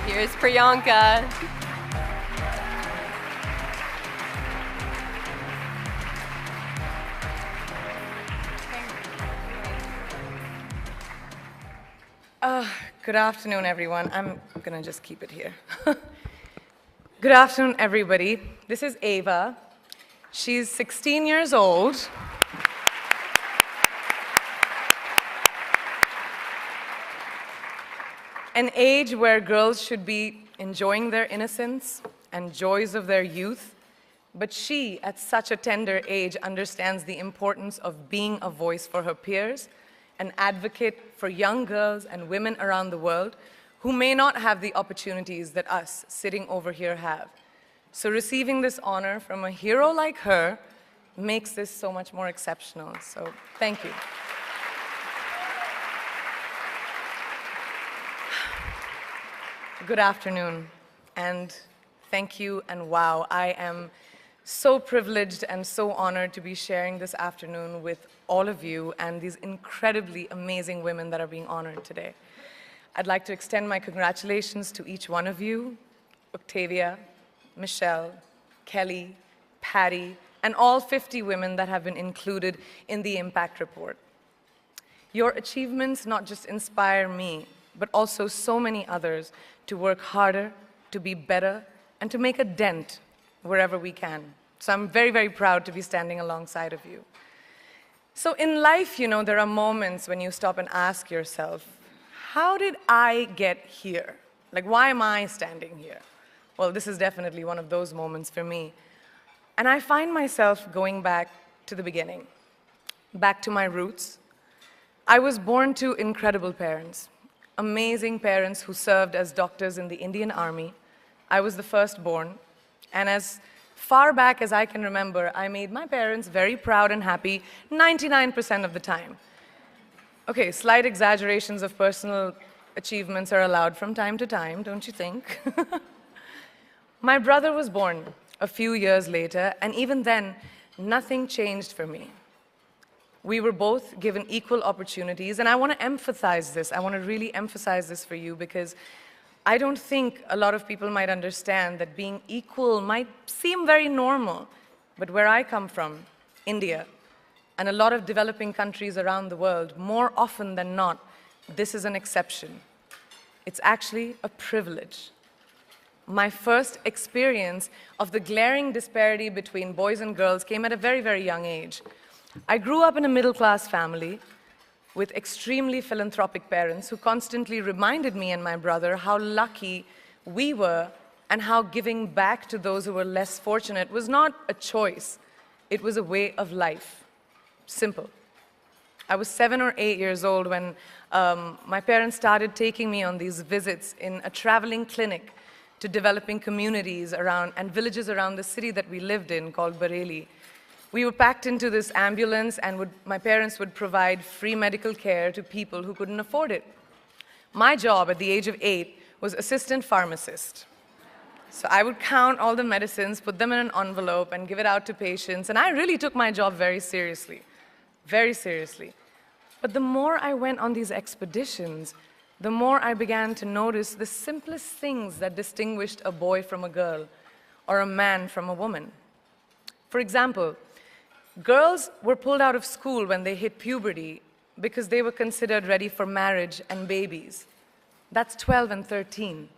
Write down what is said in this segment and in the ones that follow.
Here's Priyanka. Good afternoon, everyone. I'm gonna just keep it here. Good afternoon, everybody. This is Ava. She's 16 years old. An age where girls should be enjoying their innocence and joys of their youth. But she, at such a tender age, understands the importance of being a voice for her peers, an advocate for young girls and women around the world who may not have the opportunities that us sitting over here have. So receiving this honor from a hero like her makes this so much more exceptional. So thank you. Good afternoon, and thank you, and wow, I am so privileged and so honored to be sharing this afternoon with all of you and these incredibly amazing women that are being honored today. I'd like to extend my congratulations to each one of you, Octavia, Michelle, Kelly, Patty, and all 50 women that have been included in the Impact Report. Your achievements not just inspire me, but also so many others to work harder, to be better, and to make a dent wherever we can. So I'm very, very proud to be standing alongside of you. So in life, you know, there are moments when you stop and ask yourself, how did I get here? Like, why am I standing here? Well, this is definitely one of those moments for me. And I find myself going back to the beginning, back to my roots. I was born to incredible parents, amazing parents who served as doctors in the Indian Army. I was the firstborn, and as far back as I can remember, I made my parents very proud and happy 99% of the time. Okay, slight exaggerations of personal achievements are allowed from time to time, don't you think? My brother was born a few years later, and even then, nothing changed for me. We were both given equal opportunities, and I want to emphasize this. I want to really emphasize this for you because I don't think a lot of people might understand that being equal might seem very normal, but where I come from, India, and a lot of developing countries around the world, more often than not, this is an exception. It's actually a privilege. My first experience of the glaring disparity between boys and girls came at a very, very young age. I grew up in a middle-class family with extremely philanthropic parents who constantly reminded me and my brother how lucky we were and how giving back to those who were less fortunate was not a choice, it was a way of life. Simple. I was 7 or 8 years old when my parents started taking me on these visits in a traveling clinic to developing communities around and villages around the city that we lived in called Bareilly. We were packed into this ambulance, and my parents would provide free medical care to people who couldn't afford it. My job at the age of 8 was assistant pharmacist. So I would count all the medicines, put them in an envelope, and give it out to patients, and I really took my job very seriously, very seriously. But the more I went on these expeditions, the more I began to notice the simplest things that distinguished a boy from a girl, or a man from a woman. For example, girls were pulled out of school when they hit puberty because they were considered ready for marriage and babies. That's 12 and 13,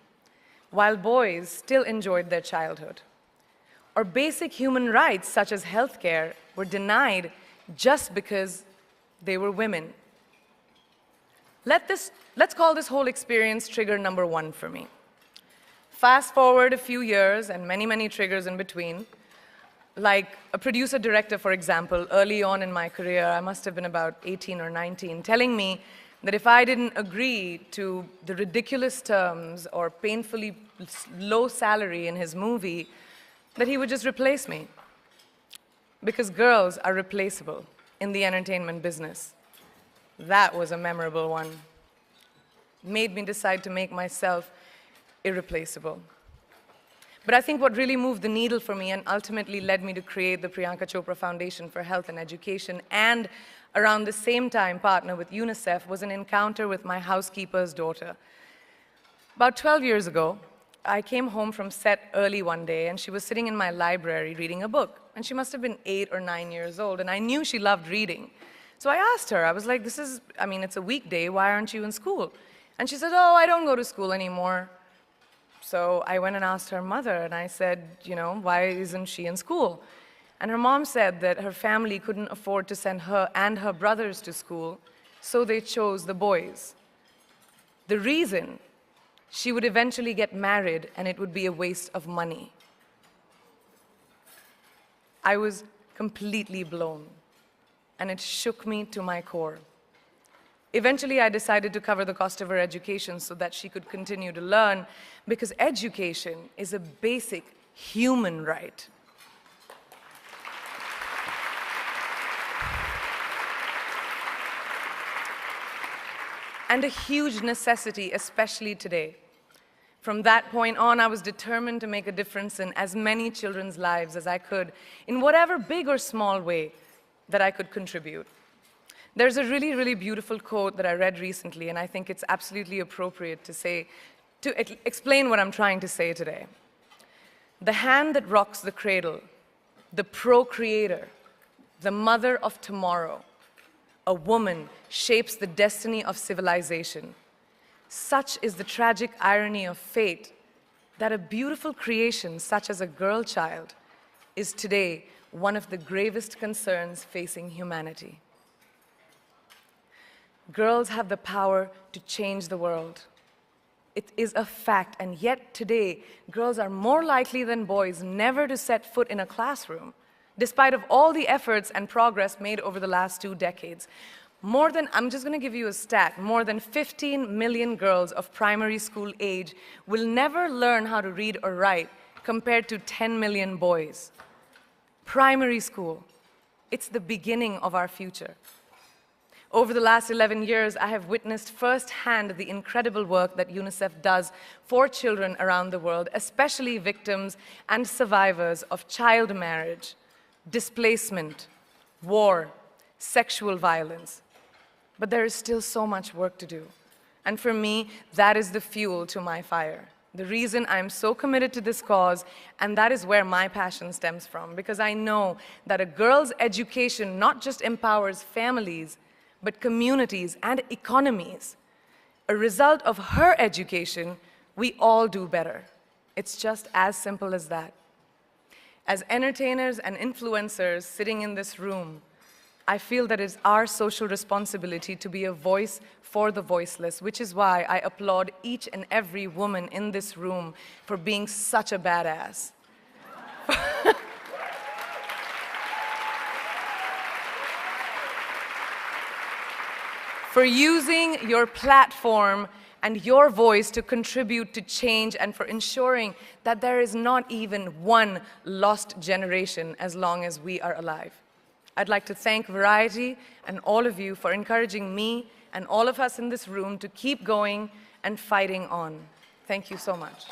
while boys still enjoyed their childhood. Or basic human rights, such as healthcare, were denied just because they were women. Let's call this whole experience trigger number 1 for me. Fast forward a few years and many, many triggers in between. Like a producer-director, for example, early on in my career, I must have been about 18 or 19, telling me that if I didn't agree to the ridiculous terms or painfully low salary in his movie, that he would just replace me. Because girls are replaceable in the entertainment business. That was a memorable one. Made me decide to make myself irreplaceable. But I think what really moved the needle for me and ultimately led me to create the Priyanka Chopra Foundation for Health and Education, and around the same time partner with UNICEF, was an encounter with my housekeeper's daughter. About 12 years ago, I came home from set early one day, and she was sitting in my library reading a book. And she must have been 8 or 9 years old, and I knew she loved reading. So I asked her, I was like, it's a weekday, why aren't you in school? And she said, oh, I don't go to school anymore. So I went and asked her mother, and I said, why isn't she in school? And her mom said that her family couldn't afford to send her and her brothers to school, so they chose the boys. The reason: she would eventually get married, and it would be a waste of money. I was completely blown, and it shook me to my core. Eventually, I decided to cover the cost of her education so that she could continue to learn, because education is a basic human right. And a huge necessity, especially today. From that point on, I was determined to make a difference in as many children's lives as I could, in whatever big or small way that I could contribute. There's a really, really beautiful quote that I read recently, and I think it's absolutely appropriate to explain what I'm trying to say today. The hand that rocks the cradle, the procreator, the mother of tomorrow, a woman shapes the destiny of civilization. Such is the tragic irony of fate that a beautiful creation such as a girl child is today one of the gravest concerns facing humanity. Girls have the power to change the world. It is a fact, and yet today, girls are more likely than boys never to set foot in a classroom, despite of all the efforts and progress made over the last 2 decades. I'm just going to give you a stat, more than 15 million girls of primary school age will never learn how to read or write, compared to 10 million boys. Primary school, it's the beginning of our future. Over the last 11 years, I have witnessed firsthand the incredible work that UNICEF does for children around the world, especially victims and survivors of child marriage, displacement, war, sexual violence. But there is still so much work to do. And for me, that is the fuel to my fire. The reason I'm so committed to this cause, and that is where my passion stems from, because I know that a girl's education not just empowers families, but communities and economies. A result of her education, we all do better. It's just as simple as that. As entertainers and influencers sitting in this room, I feel that it's our social responsibility to be a voice for the voiceless, which is why I applaud each and every woman in this room for being such a badass. For using your platform and your voice to contribute to change, and for ensuring that there is not even one lost generation as long as we are alive. I'd like to thank Variety and all of you for encouraging me and all of us in this room to keep going and fighting on. Thank you so much.